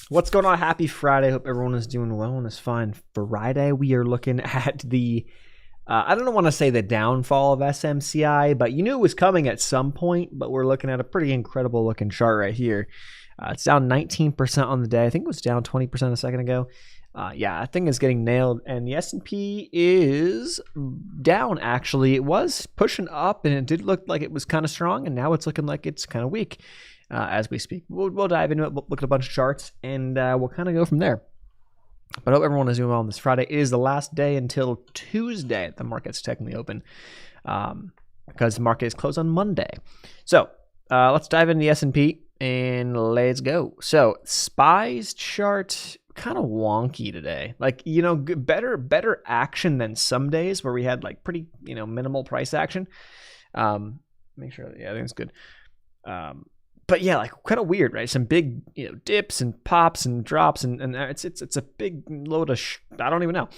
What's going on? Happy Friday. Hope everyone is doing well and is fine. Friday, we are looking at the, I don't want to say the downfall of SMCI, but you knew it was coming at some point, but we're looking at a pretty incredible looking chart right here. It's down 19% on the day. I think it was down 20% a second ago. Yeah, I think it's getting nailed, and the S&P is down, actually. It was pushing up, and it did look like it was kind of strong, and now it's looking like it's kind of weak as we speak. We'll dive into it, we'll look at a bunch of charts, and we'll kind of go from there. But I hope everyone is doing well on this Friday. It is the last day until Tuesday. The market's technically open because the market is closed on Monday. So let's dive into the S&P, and let's go. So SPY's chart kind of wonky today. Like, you know, better action than some days where we had like pretty, minimal price action. Make sure that, yeah, I think it's good. But yeah, like kind of weird, right? Some big, dips and pops and drops, and it's a big load of I don't even know.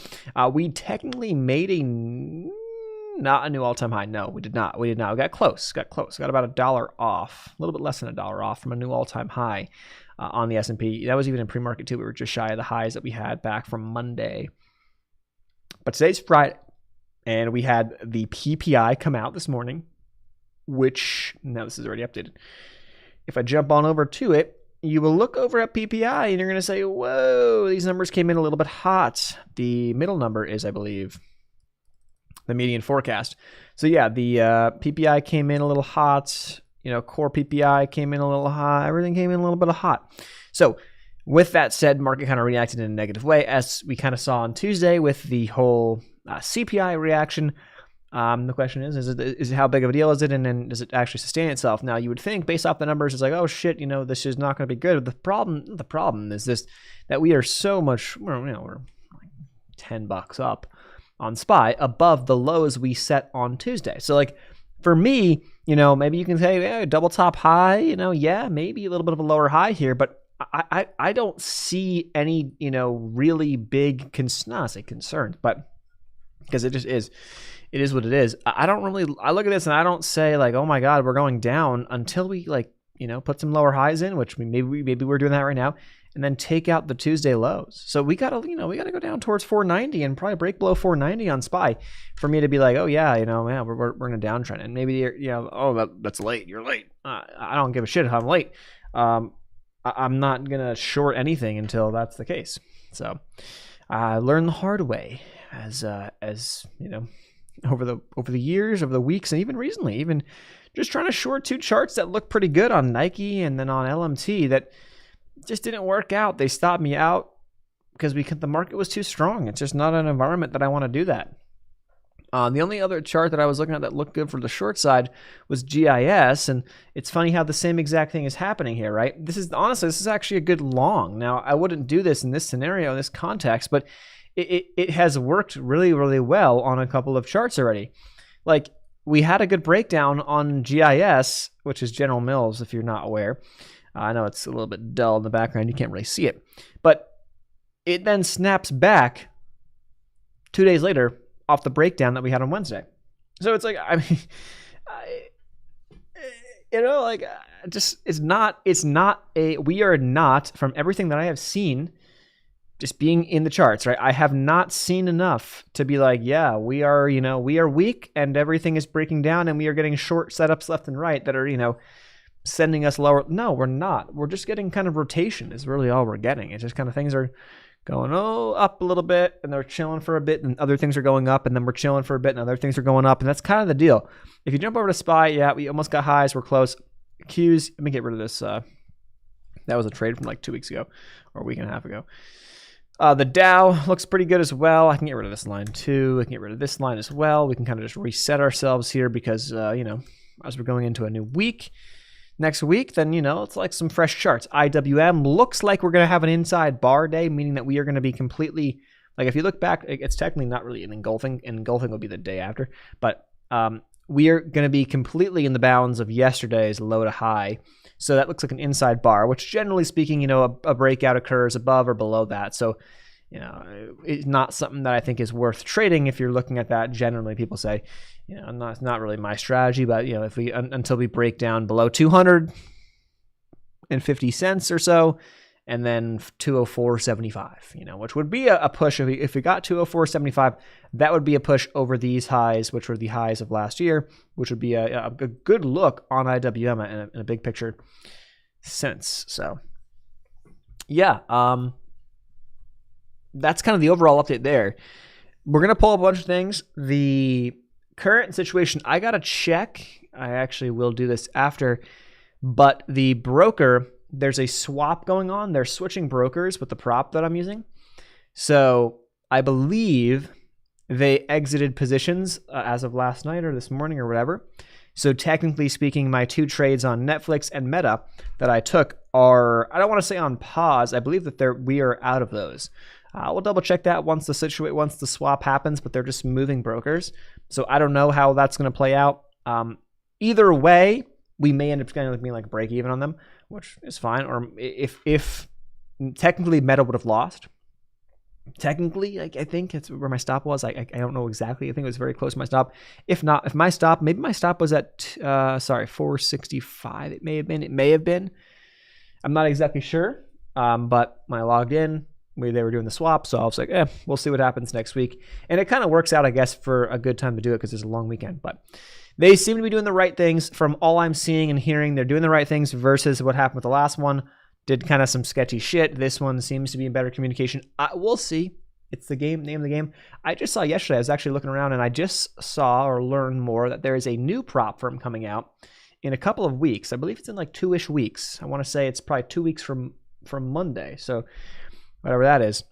We technically made not a new all-time high. No, we did not. We got close. Got about $1 off, a little bit less than $1 off from a new all-time high on the S&P. That was even in pre-market too. We were just shy of the highs that we had back from Monday. But today's Friday, and we had the PPI come out this morning, which now this is already updated. If I jump on over to it, you will look over at PPI and you're going to say, whoa, these numbers came in a little bit hot. The middle number is, I believe, the median forecast. So yeah, the PPI came in a little hot. Core PPI came in a little hot. Everything came in a little bit hot. So with that said, market kind of reacted in a negative way, as we kind of saw on Tuesday with the whole CPI reaction. The question is how big of a deal is it, and then does it actually sustain itself? Now, you would think based off the numbers, it's like, oh shit, this is not going to be good. But the problem is this, that we are so much, we're like $10 up on SPY above the lows we set on Tuesday. So like for me, maybe you can say, hey, double top high, yeah, maybe a little bit of a lower high here, but I don't see any, really big concerns, but because it just is. It is what it is. I look at this and I don't say like, oh my God, we're going down until we put some lower highs in, which maybe we're doing that right now, and then take out the Tuesday lows. So we gotta go down towards 490 and probably break below 490 on SPY for me to be like, oh yeah, we're in a downtrend, and maybe that's late. You're late. I don't give a shit if I'm late. I'm not gonna short anything until that's the case. So I learned the hard way as over the years, over the weeks, and even recently, even just trying to short two charts that look pretty good on Nike and then on LMT that just didn't work out. They stopped me out because the market was too strong. It's just not an environment that I want to do that. The only other chart that I was looking at that looked good for the short side was GIS, and it's funny how the same exact thing is happening here, right? This is actually a good long. Now, I wouldn't do this in this scenario, in this context, but it has worked really, really well on a couple of charts already. Like, we had a good breakdown on GIS, which is General Mills, if you're not aware. I know it's a little bit dull in the background. You can't really see it. But it then snaps back 2 days later off the breakdown that we had on Wednesday. So it's like, we are not, from everything that I have seen, just being in the charts, right? I have not seen enough to be like, yeah, we are weak and everything is breaking down and we are getting short setups left and right that are, sending us lower. No, we're not. We're just getting kind of rotation is really all we're getting. It's just kind of things are going up a little bit and they're chilling for a bit and other things are going up and then we're chilling for a bit and other things are going up. And that's kind of the deal. If you jump over to SPY, yeah, we almost got highs. We're close. Qs, let me get rid of this. That was a trade from like 2 weeks ago or a week and a half ago. The Dow looks pretty good as well. I can get rid of this line too. I can get rid of this line as well. We can kind of just reset ourselves here because, as we're going into a new week, next week, then, it's like some fresh charts. IWM looks like we're going to have an inside bar day, meaning that we are going to be completely, like if you look back, it's technically not really an engulfing. Engulfing will be the day after. But we are going to be completely in the bounds of yesterday's low to high. So that looks like an inside bar, which generally speaking, a breakout occurs above or below that. So, it's not something that I think is worth trading if you're looking at that. Generally, people say, it's not really my strategy, but, if we, until we break down below 250 cents or so, and then 204.75, you know, which would be a push. If we got 204.75, that would be a push over these highs, which were the highs of last year, which would be a good look on IWM in a big picture sense. So yeah, that's kind of the overall update there. We're going to pull up a bunch of things. The current situation, I got to check. I actually will do this after, but the broker, there's a swap going on. They're switching brokers with the prop that I'm using. So I believe they exited positions as of last night or this morning or whatever. So technically speaking, my 2 trades on Netflix and Meta that I took are, I don't want to say on pause. I believe that we are out of those. We'll double check that once the swap happens, but they're just moving brokers. So I don't know how that's going to play out. Either way, we may end up kind of being like break even on them, which is fine. Or if technically Meta would have lost. Technically, I think it's where my stop was. I don't know exactly. I think it was very close to my stop. If not, if my stop, maybe my stop was at 465. It may have been. I'm not exactly sure. But when I logged in, they were doing the swap, so I was like, we'll see what happens next week. And it kind of works out, I guess, for a good time to do it because it's a long weekend. But they seem to be doing the right things from all I'm seeing and hearing. They're doing the right things versus what happened with the last one. Did kind of some sketchy shit. This one seems to be in better communication. We'll see. It's the game, name of the game. I just saw yesterday, I was actually looking around and I just saw or learned more that there is a new prop firm coming out in a couple of weeks. I believe it's in like 2-ish weeks. I want to say it's probably 2 weeks from Monday. So whatever that is,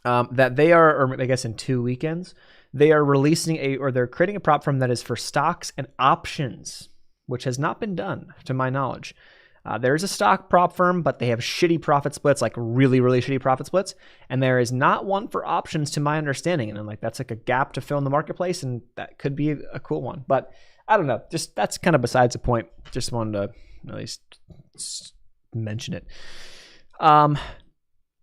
that they are, or I guess in 2 weekends, they are releasing they're creating a prop firm that is for stocks and options, which has not been done to my knowledge. There is a stock prop firm, but they have shitty profit splits, like really, really shitty profit splits. And there is not one for options to my understanding. And I'm like, that's like a gap to fill in the marketplace. And that could be a cool one, but I don't know. Just that's kind of besides the point. Just wanted to at least mention it. A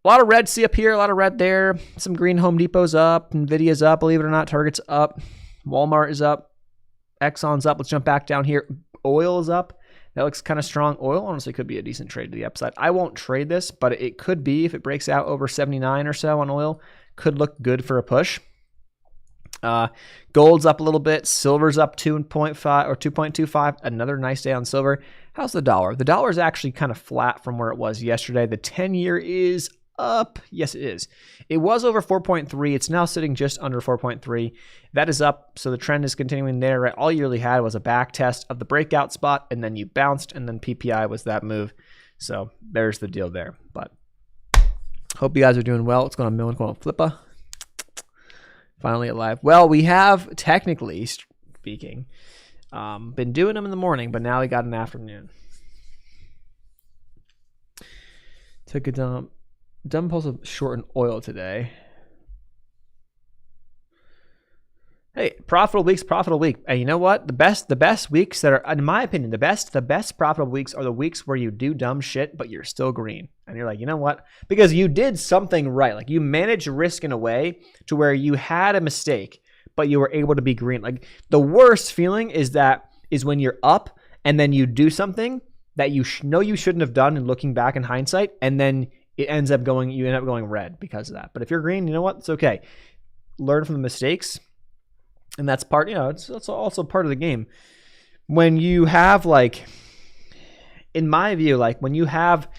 lot of red, see up here, a lot of red there. Some green. Home Depot's up, Nvidia's up, believe it or not. Target's up, Walmart is up, Exxon's up. Let's jump back down here. Oil is up. That looks kind of strong. Oil honestly could be a decent trade to the upside. I won't trade this, but it could be if it breaks out over 79 or so on oil. Could look good for a push. Gold's up a little bit. Silver's up 2.5 or 2.25. Another nice day on silver. How's the dollar? The dollar is actually kind of flat from where it was yesterday. The 10-year is up. Yes, it is. It was over 4.3. It's now sitting just under 4.3. That is up. So the trend is continuing there, right? All you really had was a back test of the breakout spot, and then you bounced, and then PPI was that move. So there's the deal there. But hope you guys are doing well. What's going on, Millen? Going on, Flippa? Finally alive. Well, we have, technically speaking, been doing them in the morning, but now we got an afternoon. Took a dump. Dumb pulse short in oil today. Hey, profitable weeks, profitable week. And you know what? The best weeks that are, in my opinion, the best profitable weeks are the weeks where you do dumb shit, but you're still green. And you're like, you know what? Because you did something right. Like you managed risk in a way to where you had a mistake, but you were able to be green. Like the worst feeling is when you're up and then you do something that you know you shouldn't have done, and looking back in hindsight, and then you end up going red because of that. But if you're green, you know what? It's okay. Learn from the mistakes. And that's part, it's also part of the game. When you have, like, in my view, like when you have,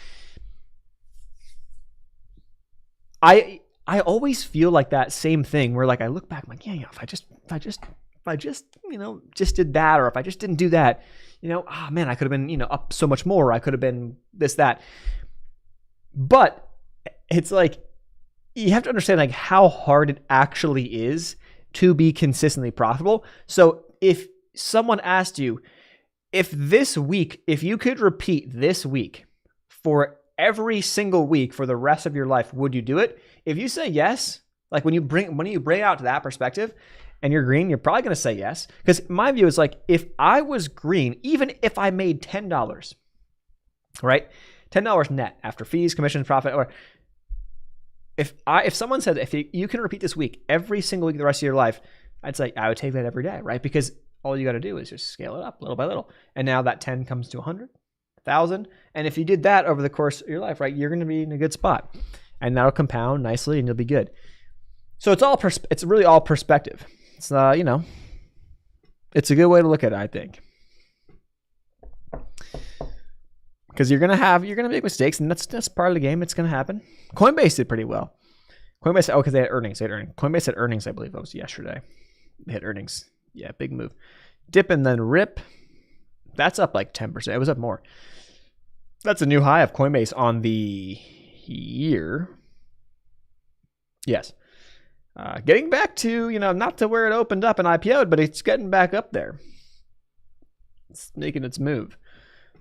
I always feel like that same thing where, like, I look back, I'm like, if I just just did that, or if I just didn't do that, man, I could have been, up so much more. I could have been this, that. But it's like, you have to understand like how hard it actually is to be consistently profitable. So if someone asked you, if you could repeat this week for every single week for the rest of your life, would you do it? If you say yes, like when you bring out to that perspective and you're green, you're probably going to say yes. Because my view is like, if I was green, even if I made $10, right? $10 net after fees, commissions, profit, or if someone said, if you can repeat this week every single week the rest of your life, I'd say I would take that every day, right? Because all you got to do is just scale it up little by little. And now that 10 comes to 100, 1,000. And if you did that over the course of your life, right, you're going to be in a good spot, and that'll compound nicely, and you'll be good. So it's really all perspective. It's it's a good way to look at it, I think, because you're gonna make mistakes, and that's part of the game. It's gonna happen. Coinbase did pretty well. Coinbase, because they had earnings. Coinbase had earnings, I believe it was yesterday. They had earnings. Yeah, big move. Dip and then rip. That's up like 10%. It was up more. That's a new high of Coinbase on the year. Yes. Getting back to, not to where it opened up and IPO'd, but it's getting back up there. It's making its move.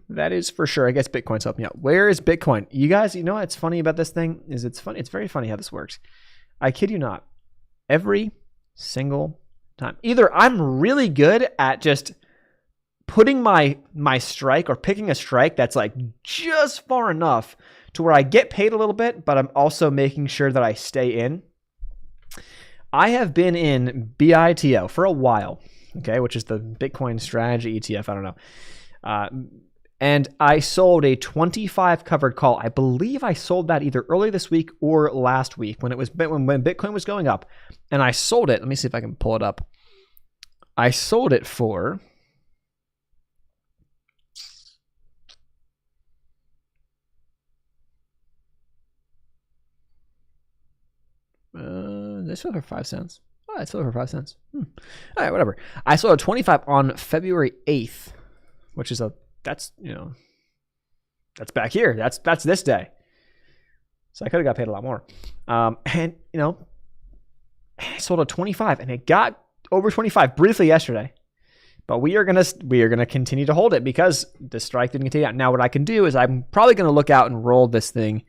That is for sure. I guess Bitcoin's helping out. Where is Bitcoin? You guys, what's funny about this thing is it's funny. It's very funny how this works. I kid you not. Every single time. Either I'm really good at just putting my strike or picking a strike that's like just far enough to where I get paid a little bit, but I'm also making sure that I stay in. I have been in BITO for a while, okay, which is the Bitcoin Strategy ETF. I don't know. And I sold a 25 covered call. I believe I sold that either early this week or last week when Bitcoin was going up. And I sold it. Let me see if I can pull it up. I sold it for I sold it for 5 cents. Oh, I sold it for 5 cents. All right, whatever. I sold a 25 on February 8th, which is that's back here. That's this day. So I could have got paid a lot more. And I sold a 25 and it got over 25 briefly yesterday. But we are gonna continue to hold it because the strike didn't continue out. Now what I can do is I'm probably gonna look out and roll this thing.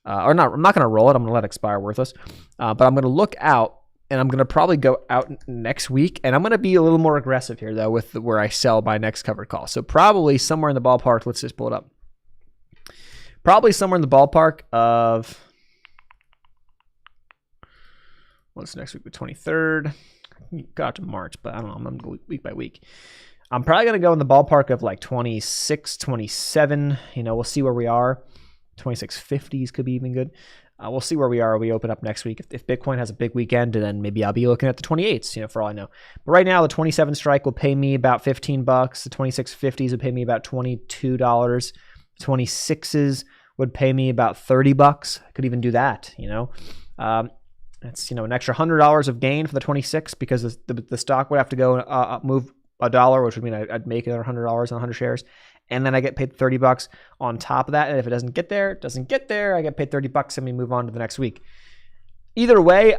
I'm not going to roll it. I'm going to let it expire worthless. But I'm going to look out, and I'm going to probably go out next week. And I'm going to be a little more aggressive here, though, with where I sell my next covered call. So probably somewhere in the ballpark. Let's just pull it up. Probably somewhere in the ballpark of, what's next week? The 23rd. Got to March, but I don't know. I'm going to go week by week. I'm probably going to go in the ballpark of like 26, 27. We'll see where we are. 2650s could be even good. We'll see where we are. We open up next week. If Bitcoin has a big weekend, then maybe I'll be looking at the 28s, for all I know. But right now, the 27 strike will pay me about $15. The 2650s would pay me about $22. The 26s would pay me about $30. I could even do that, That's, an extra $100 of gain for the 26 because the stock would have to go move $1, which would mean I'd make another $100 on 100 shares. And then I get paid $30 on top of that. And if it doesn't get there, I get paid $30 and we move on to the next week. Either way,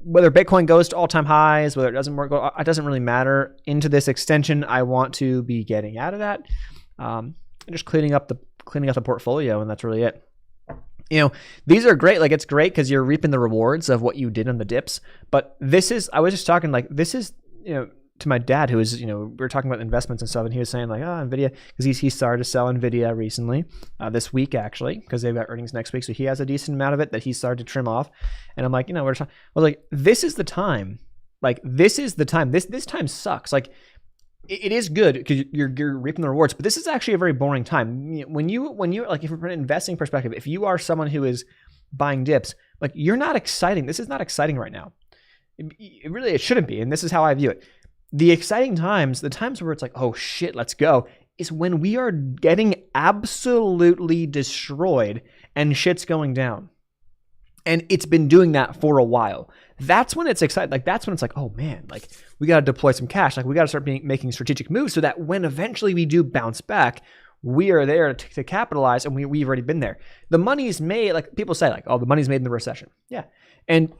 whether Bitcoin goes to all-time highs, whether it doesn't work, it doesn't really matter. Into this extension, I want to be getting out of that, and just cleaning up the portfolio, and that's really it. These are great. Like, it's great because you're reaping the rewards of what you did on the dips. But I was just talking to my dad, who is, we were talking about investments and stuff, and he was saying NVIDIA, because he started to sell NVIDIA recently, this week actually, because they've got earnings next week. So he has a decent amount of it that he started to trim off. And I'm like, I was like, this is the time. Like, this is the time. This time sucks. Like, it is good because you're reaping the rewards, but this is actually a very boring time. When you like, if from an investing perspective, if you are someone who is buying dips, like, you're not exciting. This is not exciting right now. It shouldn't be. And this is how I view it. The exciting times, the times where it's like, oh shit, let's go, is when we are getting absolutely destroyed and shit's going down. And it's been doing that for a while. That's when it's exciting. Like, that's when it's like, oh man, like, we got to deploy some cash. Like, we got to start making strategic moves so that when eventually we do bounce back, we are there to capitalize, and we've already been there. The money's made, like people say, like, oh, the money's made in the recession. Yeah. And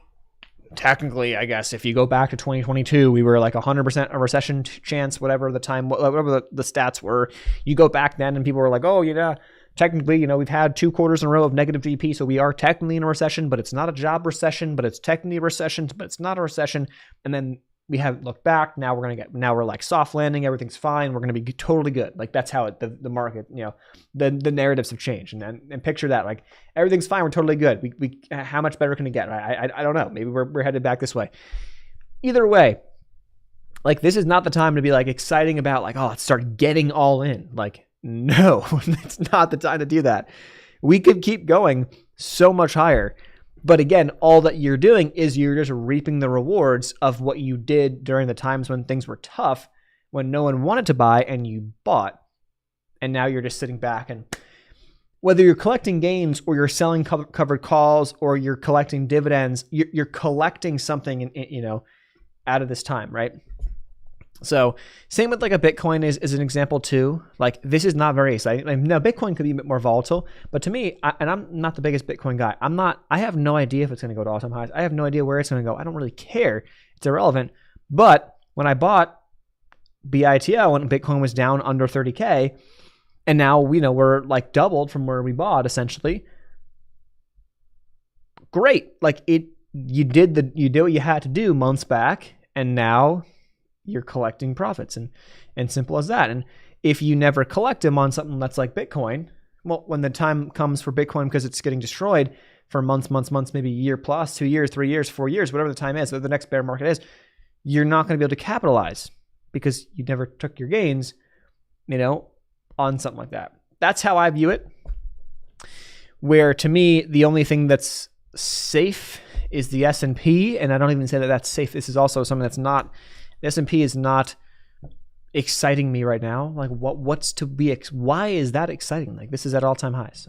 technically, I guess if you go back to 2022, we were like 100% a recession chance, whatever the stats were. You go back then and people were like, oh, technically, we've had 2 quarters in a row of negative GDP, so we are technically in a recession, but it's not a job recession, but it's technically a recession, but it's not a recession. And then we haven't looked back. Now we're like soft landing. Everything's fine. We're going to be totally good. Like, that's how the market, the narratives have changed. And picture that, like, everything's fine. We're totally good. We how much better can it get? I don't know. Maybe we're headed back this way. Either way, like, this is not the time to be like exciting about like, oh, let's start getting all in. Like, No, it's not the time to do that. We could keep going so much higher. But again, all that you're doing is you're just reaping the rewards of what you did during the times when things were tough, when no one wanted to buy and you bought. And now you're just sitting back, and whether you're collecting gains or you're selling covered calls or you're collecting dividends, you're collecting something, out of this time, right? So same with like a Bitcoin is an example too. Like this is not very exciting. Like, now Bitcoin could be a bit more volatile, but to me, and I'm not the biggest Bitcoin guy. I have no idea if it's going to go to all-time highs. I have no idea where it's going to go. I don't really care. It's irrelevant. But when I bought BITO when Bitcoin was down under 30K, and now we're like doubled from where we bought essentially. Great. Like you did what you had to do months back, and now you're collecting profits, and simple as that. And if you never collect them on something that's like Bitcoin, well, when the time comes for Bitcoin, because it's getting destroyed for months, maybe a year plus, 2 years, 3 years, 4 years, whatever the time is, whatever the next bear market is, you're not going to be able to capitalize because you never took your gains, on something like that. That's how I view it. Where to me, the only thing that's safe is the S&P, and I don't even say that that's safe. This is also something that's not. The S&P is not exciting me right now. Like what's to be? Why is that exciting? Like this is at all-time highs.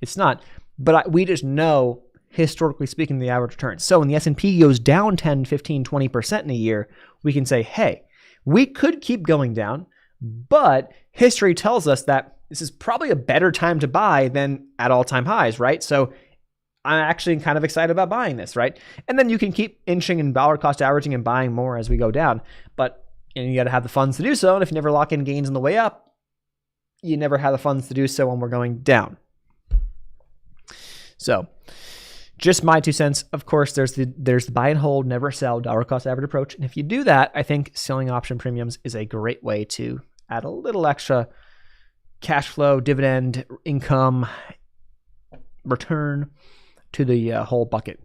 It's not. But we just know, historically speaking, the average return. So when the S&P goes down 10, 15, 20% in a year, we can say, hey, we could keep going down, but history tells us that this is probably a better time to buy than at all-time highs, right? So I'm actually kind of excited about buying this, right? And then you can keep inching and dollar cost averaging and buying more as we go down. But you got to have the funds to do so. And if you never lock in gains on the way up, you never have the funds to do so when we're going down. So just my 2 cents. Of course, there's the buy and hold, never sell, dollar cost average approach. And if you do that, I think selling option premiums is a great way to add a little extra cash flow, dividend, income, return to the whole bucket.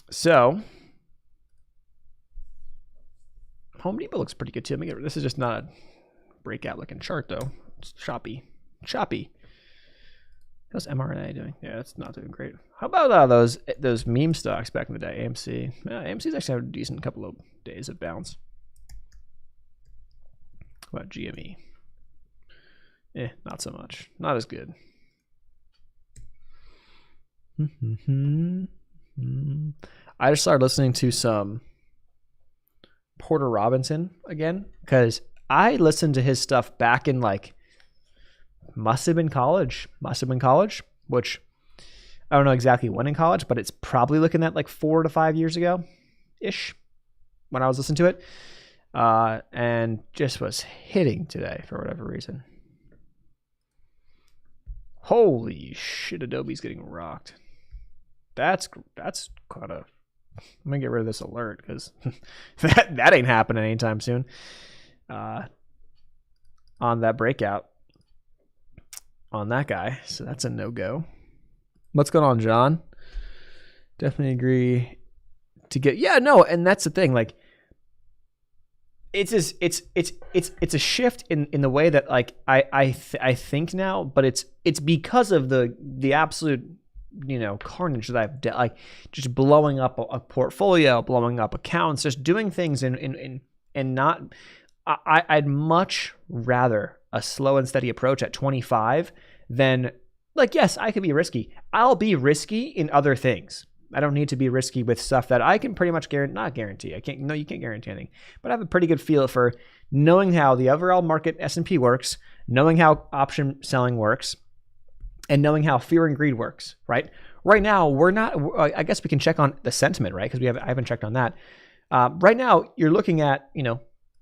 So Home Depot looks pretty good too. This is just not a breakout looking chart though. It's choppy. How's mRNA doing? Yeah, it's not doing great. How about those meme stocks back in the day? AMC. Yeah, AMC's actually had a decent couple of days of bounce. What about GME? Not so much. Not as good. I just started listening to some Porter Robinson again because I listened to his stuff back in must have been college, which I don't know exactly when in college, but it's probably looking at 4 to 5 years ago ish when I was listening to it, and just was hitting today for whatever reason. Holy shit, Adobe's getting rocked. That's kind of. I'm gonna get rid of this alert because that ain't happening anytime soon. On that breakout on that guy, so that's a no-go. What's going on, John? Definitely agree to get. Yeah, no, and that's the thing. It's a shift in the way that I think now, but it's because of the absolute carnage that I've done, just blowing up a portfolio, blowing up accounts, just doing things and not. I'd much rather a slow and steady approach at 25 than yes, I could be risky. I'll be risky in other things. I don't need to be risky with stuff that I can pretty much not guarantee. You can't guarantee anything, but I have a pretty good feel for knowing how the overall market S&P works, knowing how option selling works, and knowing how fear and greed works, right? Right now, we're not, I guess we can check on the sentiment, right? Because I haven't checked on that. Right now, you're looking at,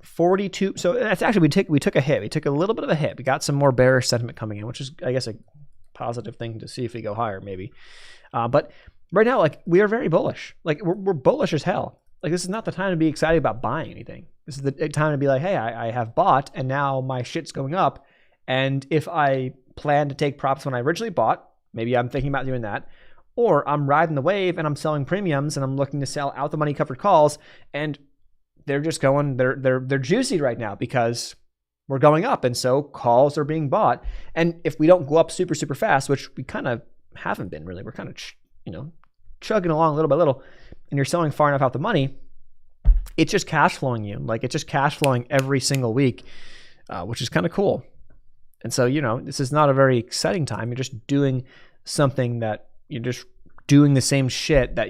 42. So that's actually, we took a hit. We took a little bit of a hit. We got some more bearish sentiment coming in, which is, I guess, a positive thing to see if we go higher, maybe. But right now, we are very bullish. We're bullish as hell. This is not the time to be excited about buying anything. This is the time to be hey, I have bought, and now my shit's going up. And if I plan to take profits when I originally bought, maybe I'm thinking about doing that, or I'm riding the wave and I'm selling premiums and I'm looking to sell out the money covered calls, and they're just going, they're juicy right now because we're going up, and so calls are being bought. And if we don't go up super, super fast, which we kind of haven't been really, we're kind of, chugging along little by little, and you're selling far enough out the money, it's just cash flowing you. Like, it's just cash flowing every single week, which is kind of cool. And so, this is not a very exciting time. You're just doing something that you're just doing the same shit that,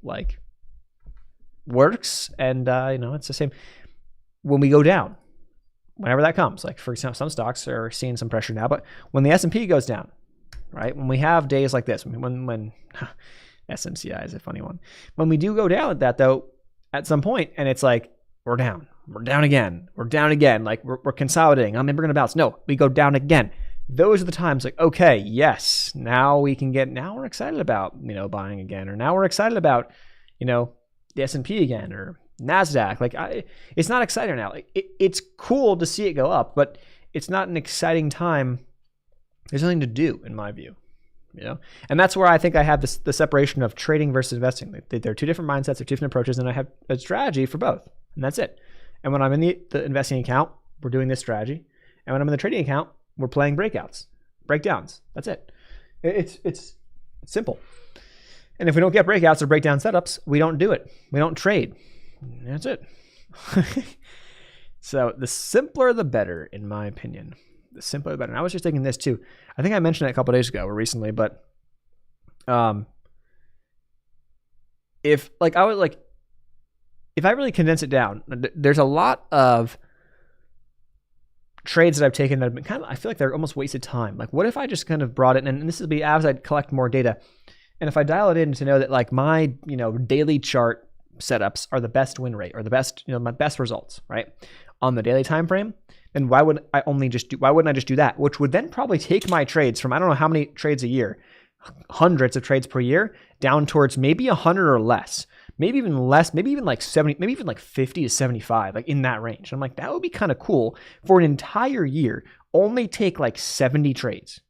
like works. And, it's the same when we go down, whenever that comes. Like, for example, some stocks are seeing some pressure now, but when the S&P goes down, right? When we have days like this, when SMCI is a funny one. When we do go down at that, though, at some point, and it's like, we're down again, like we're consolidating. I'm never going to bounce. No, we go down again. Those are the times like, okay, yes, now we're excited about, buying again, or now we're excited about, the S&P again, or NASDAQ. Like, it's not exciting now. Like, it's cool to see it go up, but it's not an exciting time. There's nothing to do, in my view, and that's where I think I have the separation of trading versus investing. They're two different mindsets, they're two different approaches, and I have a strategy for both, and that's it. And when I'm in the investing account, we're doing this strategy, and when I'm in the trading account, we're playing breakdowns. That's it. It's simple. And if we don't get breakouts or breakdown setups, we don't do it. We don't trade. That's it. So the simpler the better, in my opinion. The simpler the better. And I was just thinking this too. I think I mentioned it a couple of days ago or recently, but if I really condense it down, there's a lot of trades that I've taken that have been I feel like they're almost wasted time. Like, what if I just kind of brought it, and this would be as I collect more data, and if I dial it in to know that like my, daily chart setups are the best win rate or the best, my best results, right? On the daily time frame, then why wouldn't I just do that? Which would then probably take my trades from, I don't know how many trades a year, hundreds of trades per year, down towards maybe 100 or less. Maybe even less, maybe even like 70, maybe even like 50 to 75, like in that range. And I'm like, that would be kind of cool for an entire year. Only take like 70 trades.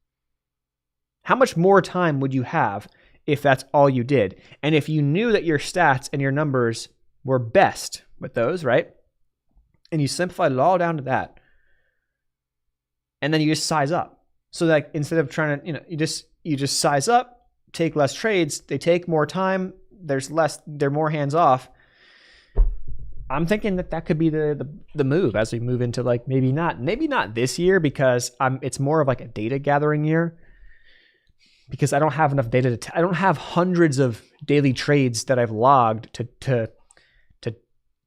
How much more time would you have if that's all you did? And if you knew that your stats and your numbers were best with those, right? And you simplified it all down to that. And then you just size up. So like, instead of trying to, you just size up, take less trades, they take more time, they're more hands off. I'm thinking that could be the move as we move into like, maybe not this year, because it's more of like a data gathering year, because I don't have enough data I don't have hundreds of daily trades that I've logged to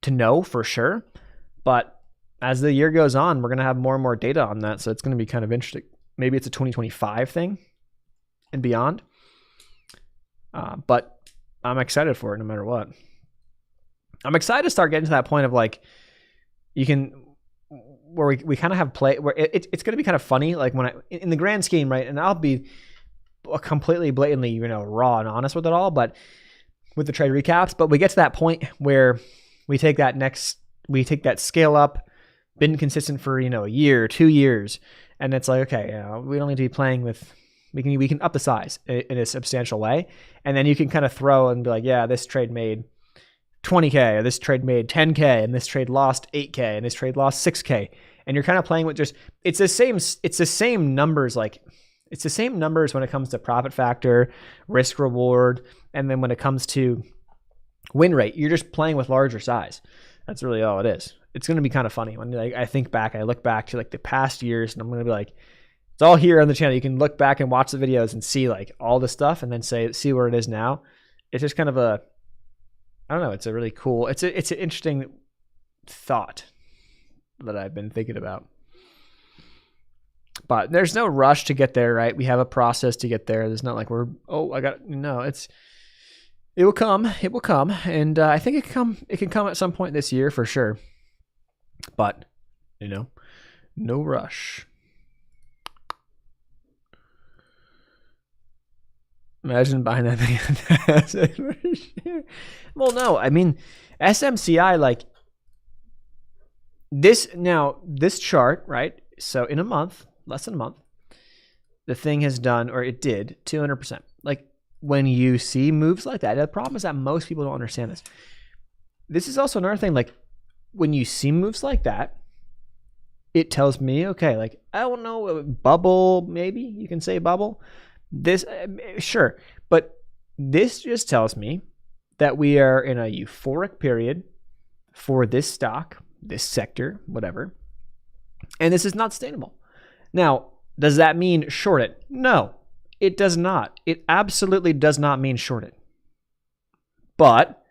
know for sure. But as the year goes on, we're going to have more and more data on that. So it's going to be kind of interesting. Maybe it's a 2025 thing and beyond. But I'm excited for it no matter what. I'm excited to start getting to that point of like, where we kind of have play, where it's going to be kind of funny. Like when in the grand scheme, right? And I'll be completely blatantly, raw and honest with it all, but with the trade recaps, but we get to that point where we take that scale up, been consistent for, a year, 2 years. And it's like, okay, we don't need to be playing with, we can up the size in a substantial way. And then you can kind of throw and be like, yeah, this trade made 20K, or this trade made 10K, and this trade lost 8K, and this trade lost 6K. And you're kind of playing with it's the same numbers. Like, it's the same numbers when it comes to profit factor, risk reward. And then when it comes to win rate, you're just playing with larger size. That's really all it is. It's going to be kind of funny when I look back to like the past years, and I'm going to be like, it's all here on the channel. You can look back and watch the videos and see like all the stuff, and then see where it is now. It's just kind of I don't know. It's a really cool, it's an interesting thought that I've been thinking about. But there's no rush to get there, right? We have a process to get there. There's not like it will come. And I think it can come at some point this year for sure. But, no rush. Imagine buying that thing. Well, no, I mean, SMCI, like this chart, right? So in a month, less than a month, the thing has done, or it did 200%. Like when you see moves like that, the problem is that most people don't understand this. this is also another thing. Like when you see moves like that, it tells me, okay, like I don't know, bubble, maybe you can say bubble. This, sure, but this just tells me that we are in a euphoric period for this stock, this sector, whatever, and this is not sustainable. Now, does that mean short it? No, it does not. It absolutely does not mean short it. But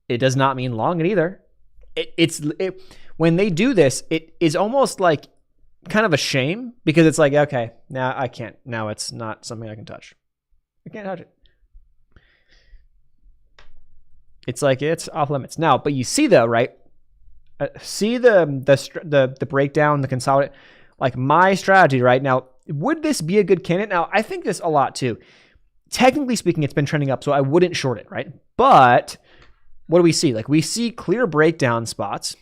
it does not mean long it either. When they do this, it is almost like kind of a shame because it's like, okay, now I can't. Now it's not something I can touch. I can't touch it. It's like it's off limits now. But you see though, right? See the breakdown, the consolidate. Like my strategy right now. Would this be a good candidate? Now I think this a lot too. Technically speaking, it's been trending up, so I wouldn't short it, right? But what do we see? Like we see clear breakdown spots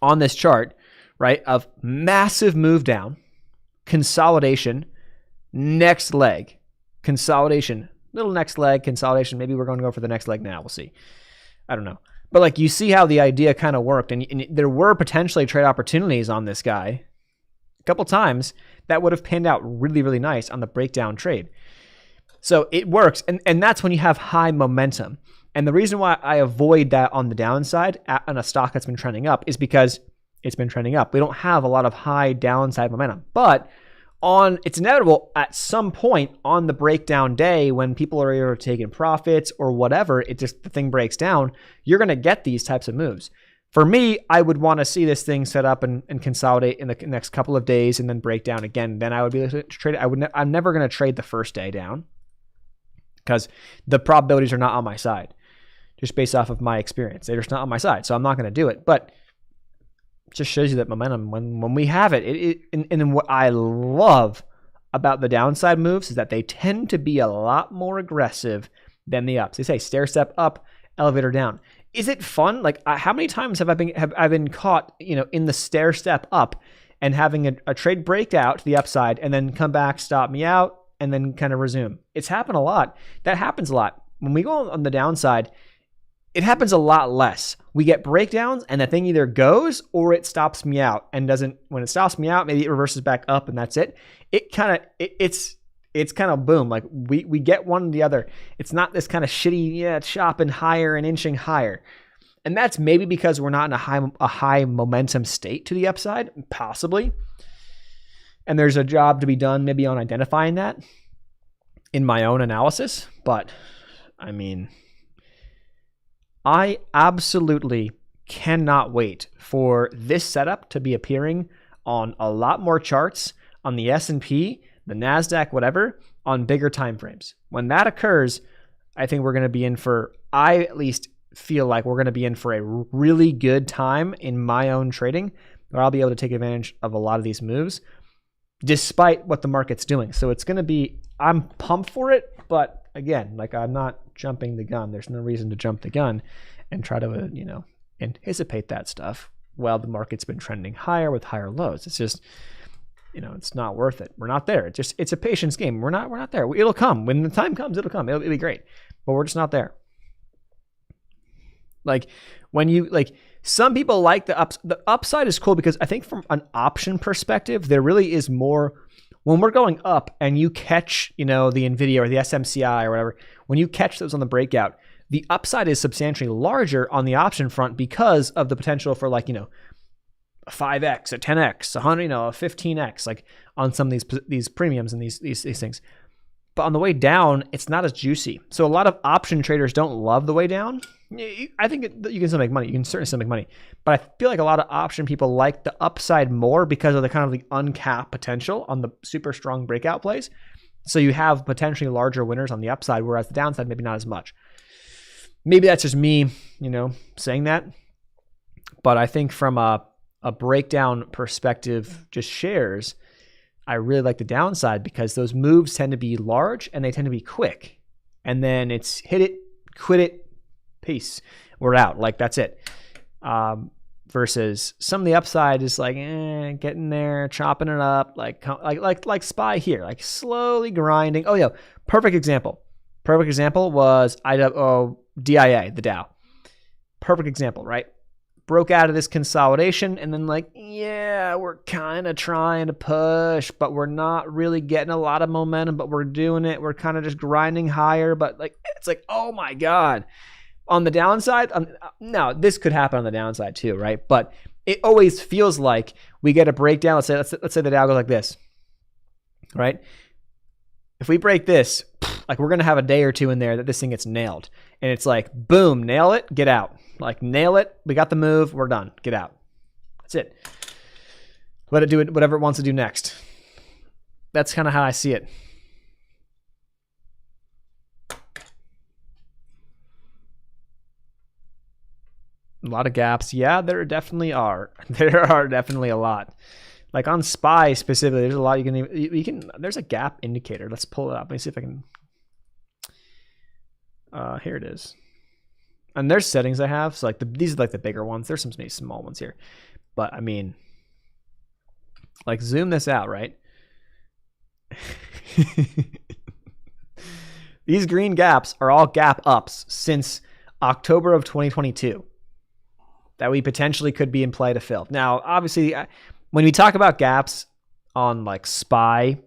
on this chart, right? Of massive move down, consolidation, next leg, consolidation, little next leg, consolidation. Maybe we're going to go for the next leg now. We'll see. I don't know. But like you see how the idea kind of worked, and there were potentially trade opportunities on this guy a couple times that would have panned out really, really nice on the breakdown trade. So it works, and that's when you have high momentum. And the reason why I avoid that on the downside on a stock that's been trending up is because it's been trending up. We don't have a lot of high downside momentum. But it's inevitable at some point on the breakdown day when people are either taking profits or whatever, the thing breaks down, you're going to get these types of moves. For me, I would want to see this thing set up and consolidate in the next couple of days and then break down again. Then I would be able to trade it. I'm never going to trade the first day down because the probabilities are not on my side, just based off of my experience. They're just not on my side, so I'm not going to do it. But it just shows you that momentum, when we have it, and what I love about the downside moves is that they tend to be a lot more aggressive than the ups. They say stair step up, elevator down. Is it fun? Like how many times have I been caught, in the stair step up and having a trade break out to the upside and then come back, stop me out, and then kind of resume? It's happened a lot. That happens a lot. When we go on the downside, it happens a lot less. We get breakdowns and the thing either goes or it stops me out and doesn't. When it stops me out, maybe it reverses back up and that's it. It's kind of boom. Like we get one or the other. It's not this kind of shitty, chopping higher and inching higher. And that's maybe because we're not in a high momentum state to the upside, possibly. And there's a job to be done maybe on identifying that in my own analysis. But I mean, I absolutely cannot wait for this setup to be appearing on a lot more charts on the S&P, the NASDAQ, whatever, on bigger time frames. When that occurs, I think we're going to be in for, I at least feel like we're going to be in for a really good time in my own trading, where I'll be able to take advantage of a lot of these moves, despite what the market's doing. So it's going to be, I'm pumped for it, but again, like I'm not jumping the gun. There's no reason to jump the gun and try to, anticipate that stuff while the market's been trending higher with higher lows. It's just, it's not worth it. We're not there. It's a patience game. We're not there. It'll come. When the time comes, it'll come. It'll be great. But we're just not there. Like some people like the upside is cool because I think from an option perspective, there really is more. When we're going up and you catch, the NVIDIA or the SMCI or whatever, when you catch those on the breakout, the upside is substantially larger on the option front because of the potential for a 5x, a 10x, a 100, a 15x, like on some of these premiums and these things. But on the way down, it's not as juicy. So a lot of option traders don't love the way down. I think you can still make money. You can certainly still make money. But I feel like a lot of option people like the upside more because of the kind of the uncapped potential on the super strong breakout plays. So you have potentially larger winners on the upside, whereas the downside, maybe not as much. Maybe that's just me, saying that. But I think from a breakdown perspective, just shares, I really like the downside because those moves tend to be large and they tend to be quick. And then it's hit it, quit it, peace, we're out. Like that's it. Versus some of the upside is like getting there, chopping it up, like SPY here, like slowly grinding. Oh yeah, perfect example. Perfect example was DIA, the Dow. Perfect example, right? Broke out of this consolidation and then like, yeah, we're kind of trying to push, but we're not really getting a lot of momentum, but we're doing it. We're kind of just grinding higher, but like, it's like, oh my God. On the downside, now this could happen on the downside too, right? But it always feels like we get a breakdown. Let's say the Dow goes like this, right? If we break this, like we're going to have a day or two in there that this thing gets nailed. And it's like, boom, nail it, get out. Like nail it, we got the move, we're done, get out. That's it. Let it do it, whatever it wants to do next. That's kind of how I see it. A lot of gaps. Yeah, there definitely are. There are definitely a lot. Like on SPY specifically, there's a lot you can there's a gap indicator. Let's pull it up. Let me see if I can. Here it is. And there's settings I have. So like these are like the bigger ones. There's some small ones here. But I mean, like zoom this out, right? These green gaps are all gap ups since October of 2022 that we potentially could be in play to fill. Now, obviously, when we talk about gaps on like SPY,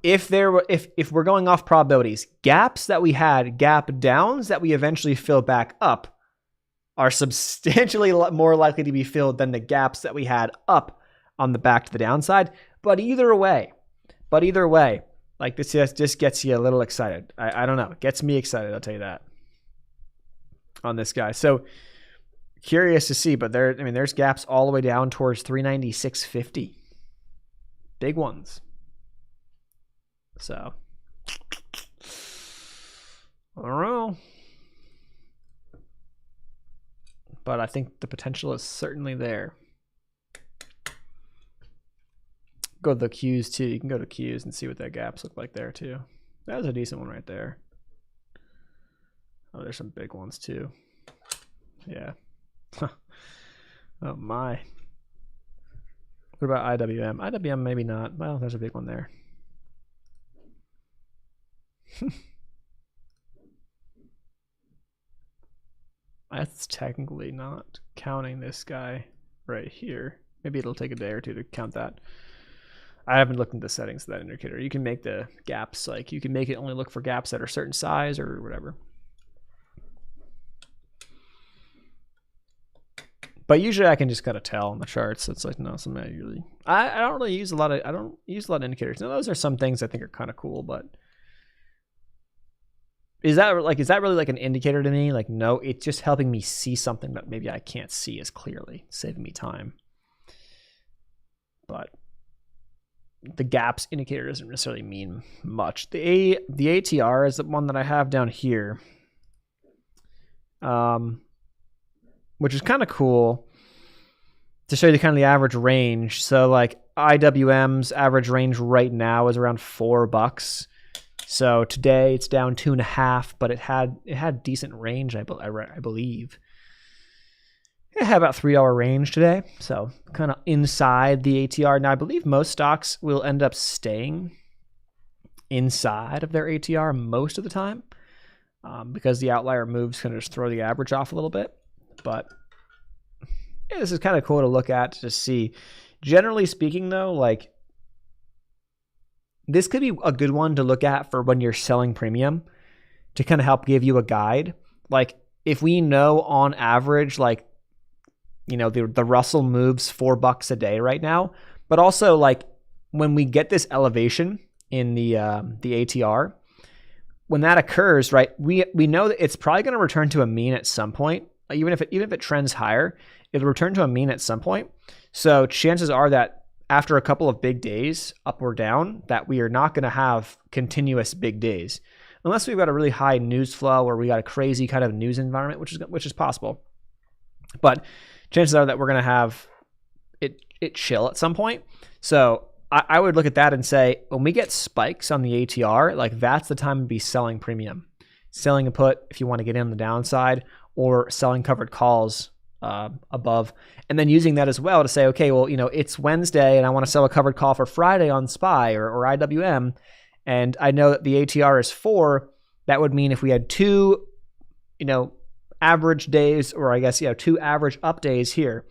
if we're going off probabilities, gaps that we had, gap downs that we eventually fill back up are substantially more likely to be filled than the gaps that we had up on the back to the downside. But either way, like this just gets you a little excited. I don't know. It gets me excited, I'll tell you that, on this guy. So curious to see, but there's gaps all the way down towards 396.50. Big ones. So I don't know. But I think the potential is certainly there. Go to the Qs too. You can go to Qs and see what that gaps look like there too. That was a decent one right there. Oh, there's some big ones too. Yeah. Oh my. What about IWM? IWM maybe not. Well, there's a big one there. That's technically not counting this guy right here. Maybe it'll take a day or two to count that. I haven't looked into the settings of that indicator. You can make the gaps, like you can make it only look for gaps that are certain size or whatever. But usually I can just kind of tell on the charts. It's like, no, something I don't really use a lot of, I don't use a lot of indicators. Now those are some things I think are kind of cool, but is that really like an indicator to me? Like, no, it's just helping me see something that maybe I can't see as clearly, saving me time. But the gaps indicator doesn't necessarily mean much. The ATR is the one that I have down here, which is kind of cool to show you kind of the average range. So like IWM's average range right now is around $4. So today it's down 2.5, but it had decent range, I believe. It had about $3 range today, so kind of inside the ATR. Now I believe most stocks will end up staying inside of their ATR most of the time, because the outlier moves kind of just throw the average off a little bit. But yeah, this is kind of cool to look at to see. Generally speaking, though, like this could be a good one to look at for when you're selling premium to kind of help give you a guide. Like if we know on average, like, you know, the Russell moves $4 a day right now, but also like when we get this elevation in the ATR, when that occurs, right, we know that it's probably going to return to a mean at some point. Even if it trends higher, it'll return to a mean at some point. So chances are that after a couple of big days, up or down, that we are not going to have continuous big days, unless we've got a really high news flow or we got a crazy kind of news environment, which is possible. But chances are that we're going to have it chill at some point. So I would look at that and say, when we get spikes on the ATR, like that's the time to be selling premium, selling a put if you want to get in on the downside, or selling covered calls above, and then using that as well to say, okay, well, you know, it's Wednesday and I want to sell a covered call for Friday on SPY or IWM, and I know that the ATR is 4. That would mean if we had 2, you know, average days, or I guess, 2 average up days here,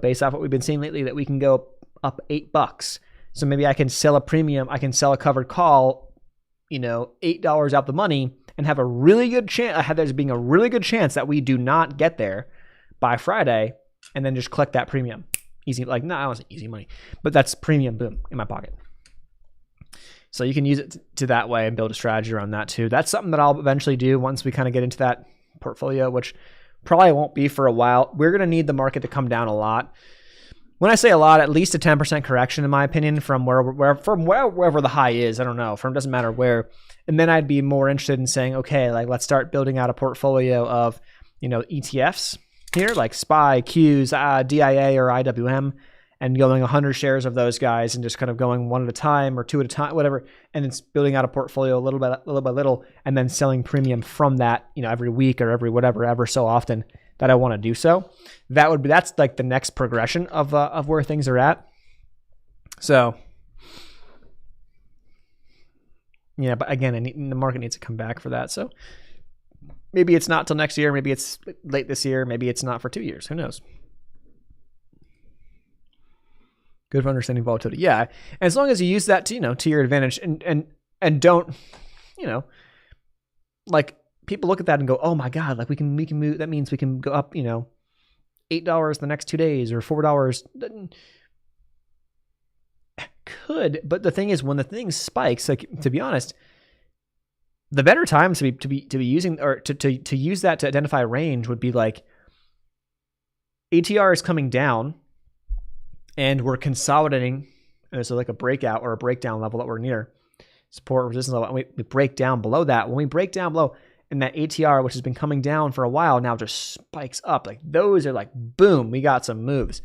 based off what we've been seeing lately, that we can go up $8. So maybe I can sell a premium, I can sell a covered call, $8 out the money, and have a really good chance, there's being a really good chance that we do not get there by Friday, and then just collect that premium. Easy, I don't want to say easy money, but that's premium, boom, in my pocket. So you can use it to that way and build a strategy around that too. That's something that I'll eventually do once we kind of get into that portfolio, which probably won't be for a while. We're going to need the market to come down a lot. When I say a lot, at least a 10% correction, in my opinion, from wherever the high is. I don't know. Doesn't matter where. And then I'd be more interested in saying, okay, let's start building out a portfolio of, ETFs here, like SPY, Qs, DIA, or IWM, and going 100 shares of those guys and just kind of going one at a time or two at a time, whatever. And it's building out a portfolio little by little, and then selling premium from that, every week or every whatever, ever so often that I want to do so. That's like the next progression of where things are at. So yeah, but again, the market needs to come back for that. So maybe it's not till next year. Maybe it's late this year. Maybe it's not for 2 years. Who knows? Good for understanding volatility. Yeah. And as long as you use that to your advantage and don't, people look at that and go, oh my God, we can move. That means we can go up, $8 the next 2 days or $4. Could, but the thing is, when the thing spikes, to be honest, the better times to be using, or to use that to identify range would be ATR is coming down and we're consolidating. There's a breakout or a breakdown level that we're near, support resistance level, and we break down below that. When we break down below, and that ATR, which has been coming down for a while now, just spikes up, those are boom, we got some moves.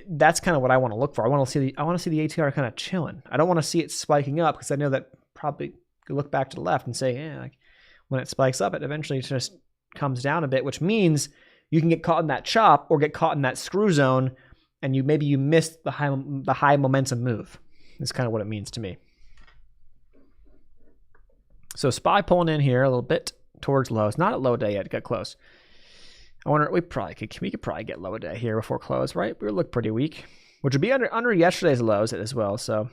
That's kind of what I want to look for. I want to see the ATR kind of chilling. I don't want to see it spiking up, because I know that probably could look back to the left and say, when it spikes up, it eventually just comes down a bit, which means you can get caught in that chop or get caught in that screw zone, and maybe you missed the high momentum move. That's kind of what it means to me. So SPY pulling in here a little bit towards lows. Not at low day yet. Got close. I wonder, we could probably get low day here before close, right? We look pretty weak, which would be under yesterday's lows as well. So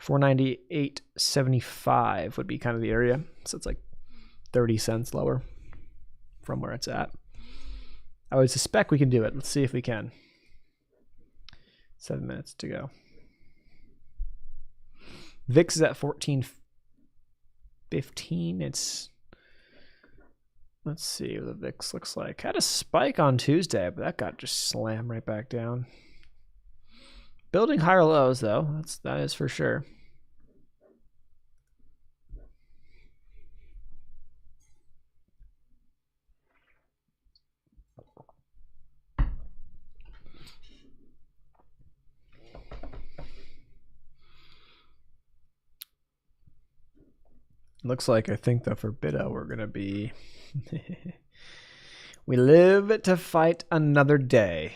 498.75 would be kind of the area. So it's 30 cents lower from where it's at. I would suspect we can do it. Let's see if we can. 7 minutes to go. VIX is at 14.15. Let's see what the VIX looks like. Had a spike on Tuesday, but that got just slammed right back down. Building higher lows though. That is for sure. Looks like, I think that for BIDA we're going to be... We live to fight another day.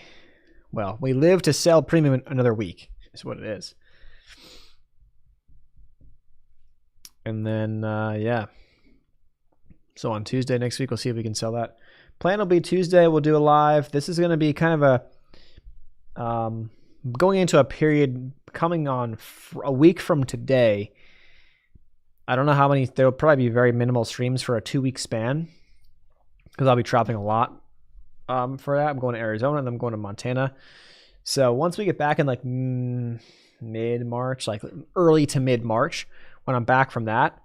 Well, we live to sell premium another week is what it is. And then, yeah. So on Tuesday next week, we'll see if we can sell that. Plan will be Tuesday. We'll do a live. This is going to be kind of a... going into a period coming on a week from today. I don't know how many, there will probably be very minimal streams for a 2-week span, because I'll be traveling a lot for that. I'm going to Arizona and I'm going to Montana. So once we get back in mid-March, early to mid-March, when I'm back from that,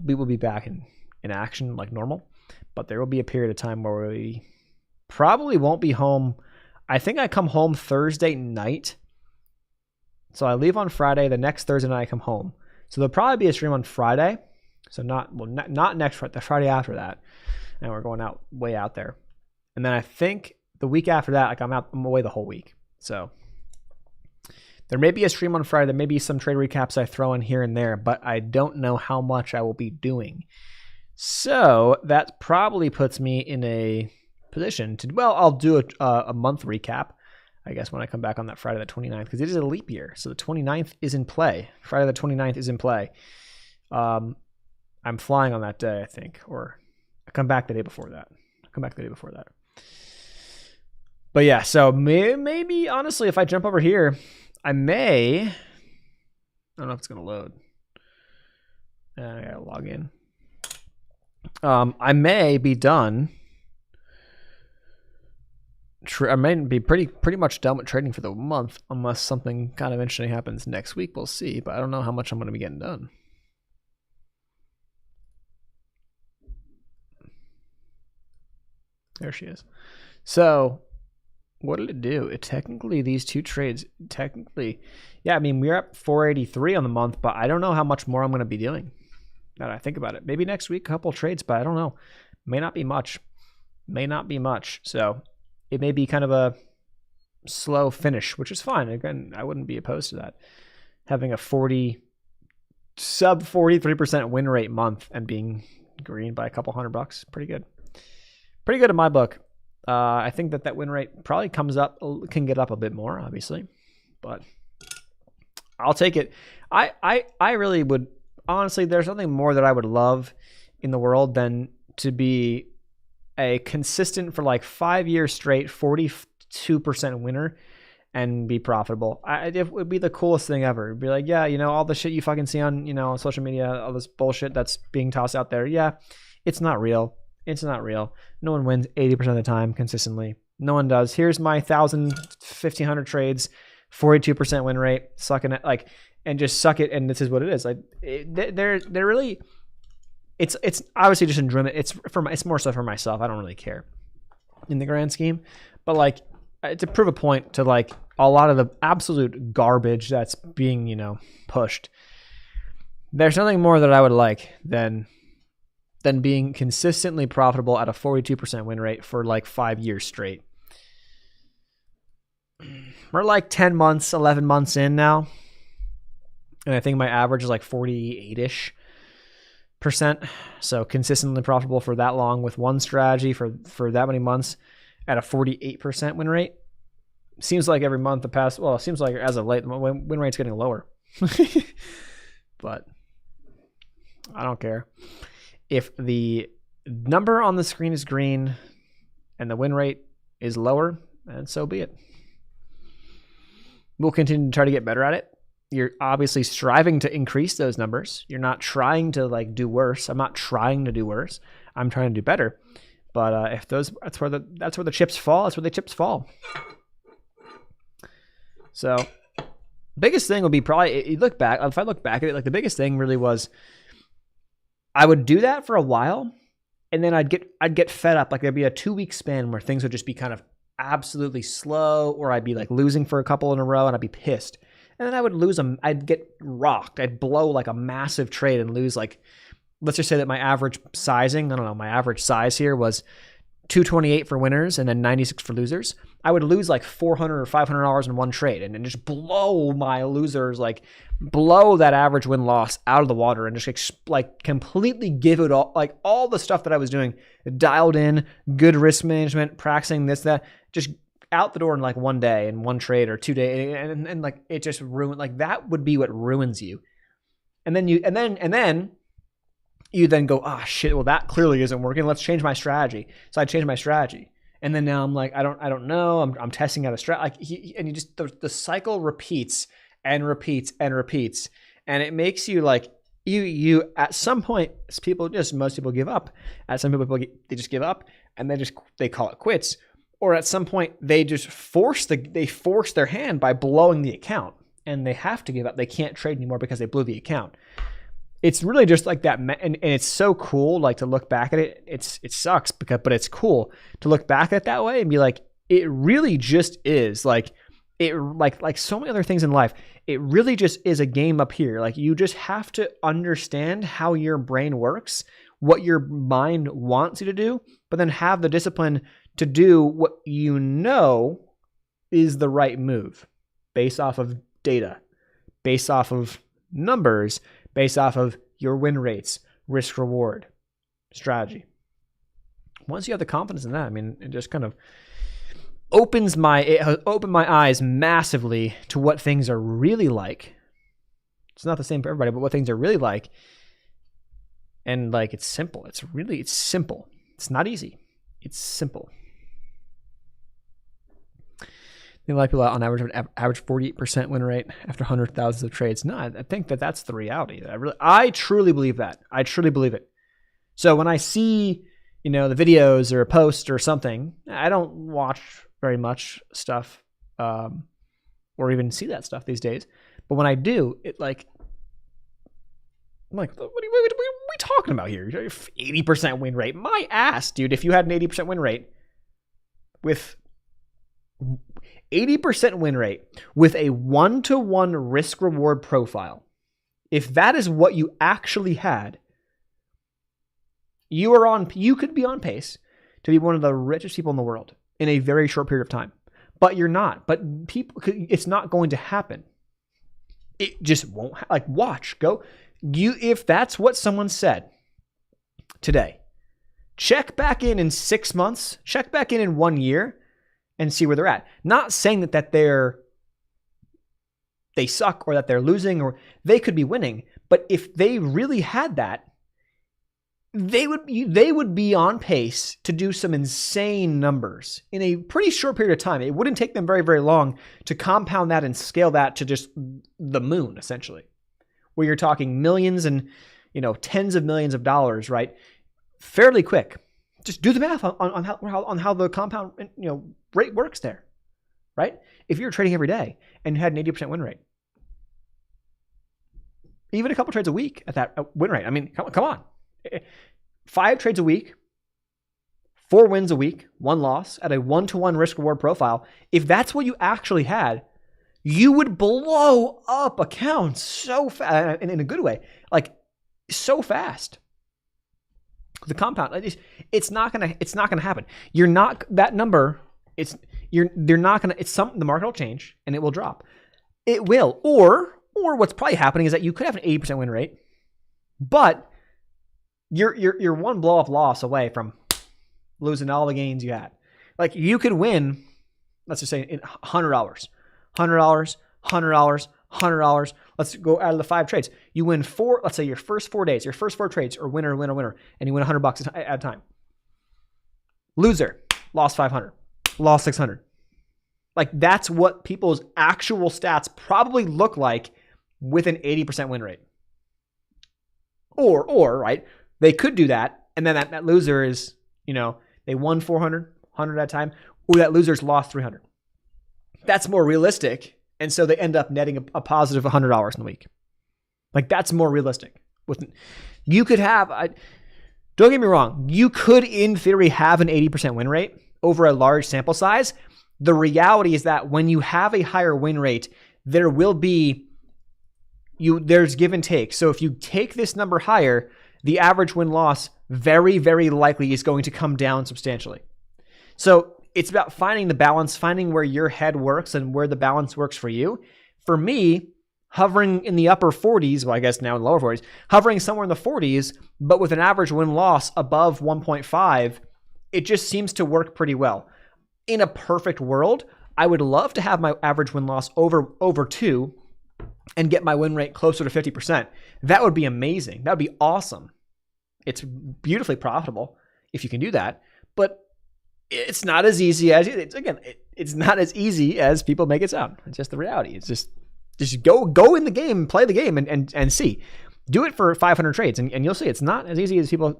we will be back in action like normal. But there will be a period of time where we probably won't be home. I think I come home Thursday night. So I leave on Friday. The next Thursday night I come home. So there'll probably be a stream on Friday. So not next Friday, the Friday after that. And we're going way out there. And then I think the week after that, I'm away the whole week. So there may be a stream on Friday. There may be some trade recaps I throw in here and there, but I don't know how much I will be doing. So that probably puts me in a position to, I'll do a month recap, I guess, when I come back on that Friday the 29th, because it is a leap year. So the 29th is in play. Friday the 29th is in play. I'm flying on that day, I think, or I come back the day before that. But yeah, so maybe honestly, if I jump over here, I don't know if it's gonna load. I gotta log in. I may be done. I may be pretty much done with trading for the month, unless something kind of interesting happens next week. We'll see, but I don't know how much I'm gonna be getting done. There she is. So what did it do? It technically, these two trades, yeah, I mean, we're up 483 on the month, but I don't know how much more I'm going to be doing now that I think about it. Maybe next week, a couple trades, but I don't know. May not be much. So it may be kind of a slow finish, which is fine. Again, I wouldn't be opposed to that. Having a sub 43% win rate month and being green by a couple $100, pretty good. Pretty good in my book. I think that win rate probably can get up a bit more, obviously, but I'll take it. I really would, honestly, there's nothing more that I would love in the world than to be a consistent for like 5 years straight 42% winner and be profitable. It would be the coolest thing ever. It'd be like, yeah, all the shit you fucking see on, social media, all this bullshit that's being tossed out there. Yeah, it's not real. No one wins 80% of the time consistently. No one does. Here's my 1,000, 1,500 trades, 42% win rate, sucking it, and just suck it. And this is what it is. They're really, it's obviously just enjoyment. It's more so for myself. I don't really care in the grand scheme, but to prove a point to a lot of the absolute garbage that's being, pushed. There's nothing more that I would like than being consistently profitable at a 42% win rate for 5 years straight. We're 10 months, 11 months in now. And I think my average is 48-ish %. So consistently profitable for that long with one strategy for that many months at a 48% win rate. Seems like every month it seems like as of late, the win rate's getting lower. But I don't care. If the number on the screen is green and the win rate is lower, then so be it. We'll continue to try to get better at it. You're obviously striving to increase those numbers. You're not trying to do worse. I'm not trying to do worse. I'm trying to do better. But if that's where the chips fall. That's where the chips fall. So, biggest thing would be probably if I look back at it, the biggest thing really was, I would do that for a while, and then I'd get fed up. There'd be a 2-week span where things would just be kind of absolutely slow, or I'd be losing for a couple in a row, and I'd be pissed. And then I would lose them. I'd get rocked. I'd blow a massive trade and lose let's just say that my average sizing, I don't know, my average size here was 228 for winners and then 96 for losers. I would lose $400 or $500 in one trade and then just blow my losers, blow that average win loss out of the water and just completely give it all, all the stuff that I was doing, dialed in, good risk management, practicing this, that, just out the door in one day and one trade or 2 days. And it just ruined, that would be what ruins you. And then you then go, shit, well, that clearly isn't working. Let's change my strategy. So I changed my strategy. And then now I'm I don't know. I'm testing out a strategy. And you just, the cycle repeats and repeats and repeats. And it makes you you at some point, most people give up. At some people, they just give up and they call it quits. Or at some point, they just force their hand by blowing the account. And they have to give up. They can't trade anymore because they blew the account. It's really just like that, and it's so cool, to look back at it. It sucks but it's cool to look back at it that way and be it really just is it so many other things in life. It really just is a game up here. You just have to understand how your brain works, what your mind wants you to do, but then have the discipline to do what is the right move based off of data, based off of numbers, based off of your win rates, risk reward, strategy. Once you have the confidence in that, it just kind of opened my eyes massively to what things are really like. It's not the same for everybody, but what things are really like. And it's simple. It's simple. It's not easy. It's simple. They like people on average 48% win rate after hundreds of thousands of trades. No, I think that's the reality. I truly believe that. I truly believe it. So when I see, the videos or a post or something, I don't watch very much stuff, or even see that stuff these days. But when I do, I'm like, what are we talking about here? 80% win rate. My ass, dude. If you had an 80% win rate with 80% win rate with a 1-to-1 risk reward profile, if that is what you actually had, you could be on pace to be one of the richest people in the world in a very short period of time. But you're not. But it's not going to happen. It just won't. Watch, go. If that's what someone said today, check back in 6 months, check back in 1 year, and see where they're at. Not saying that they suck or that they're losing or they could be winning, but if they really had that, they would be on pace to do some insane numbers in a pretty short period of time. It wouldn't take them very, very long to compound that and scale that to just the moon, essentially, where you're talking millions and tens of millions of dollars, right? Fairly quick. Just do the math on how the compound rate works there, right? If you're trading every day and you had an 80% win rate, even a couple trades a week at that win rate. I mean, come on. 5 trades a week, 4 wins a week, 1 loss at a 1-to-1 risk reward profile. If that's what you actually had, you would blow up accounts so fast, and in a good way, so fast. The compound, it's not gonna happen. You're not that number. They're not gonna. The market will change and it will drop. It will, or what's probably happening is that you could have an 80% win rate, but you're one blow up loss away from losing all the gains you had. You could win, let's just say $100, $100. Let's go out of the 5 trades. You win 4. Let's say your first 4 days, your first 4 trades are winner, and you win $100 at a time. Loser, lost 500, lost 600. That's what people's actual stats probably look like with an 80% win rate. Or right, they could do that, and then that loser is, they won 400, 100 at a time, or that loser's lost 300. That's more realistic. And so they end up netting a positive $100 in the week. That's more realistic. You could have, don't get me wrong, you could in theory have an 80% win rate over a large sample size. The reality is that when you have a higher win rate, there will be, there's give and take. So if you take this number higher, the average win-loss very, very likely is going to come down substantially. So it's about finding the balance, finding where your head works and where the balance works for you. For me, hovering in the upper 40s, well, I guess now in the lower 40s, hovering somewhere in the 40s, but with an average win-loss above 1.5, it just seems to work pretty well. In a perfect world, I would love to have my average win-loss over 2 and get my win rate closer to 50%. That would be amazing. That would be awesome. It's beautifully profitable if you can do that, but it's not as easy as it's not as easy as people make it sound. It's just the reality. It's just go in the game, play the game, and see. Do it for 500 trades, and you'll see it's not as easy as people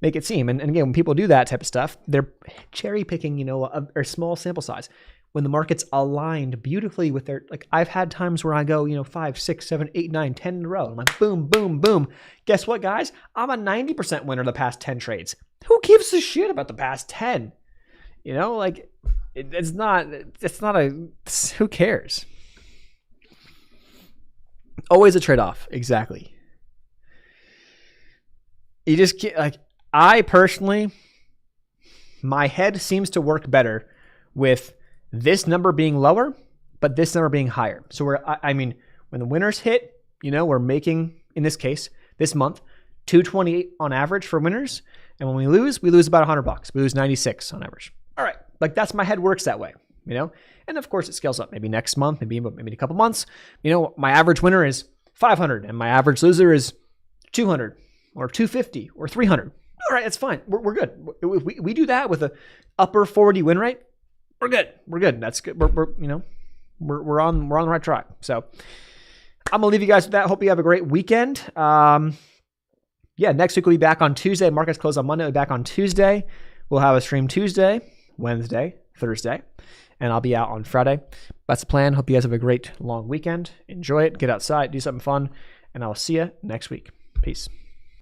make it seem. And again, when people do that type of stuff, they're cherry picking a small sample size. When the market's aligned beautifully with their, I've had times where I go 5, 6, 7, 8, 9, 10 in a row. I'm like boom, boom, boom. Guess what, guys? I'm a 90% winner the past 10 trades. Who gives a shit about the past 10? It's not who cares? Always a trade-off. Exactly. You just can't, I personally, my head seems to work better with this number being lower, but this number being higher. So when the winners hit, we're making, in this case, this month, $228 on average for winners. And when we lose about $100. We lose 96 on average. All right. That's my head works that way, and of course it scales up maybe next month, maybe a couple months, my average winner is 500 and my average loser is 200 or 250 or 300. All right, it's fine. We're good. If we do that with a upper 40 win rate, we're good. We're good. That's good. We're on the right track. So I'm gonna leave you guys with that. Hope you have a great weekend. Next week we'll be back on Tuesday. Markets close on Monday. We'll be back on Tuesday. We'll have a stream Tuesday, Wednesday, Thursday, and I'll be out on Friday. That's the plan. Hope you guys have a great long weekend. Enjoy it. Get outside. Do something fun. And I'll see you next week. Peace.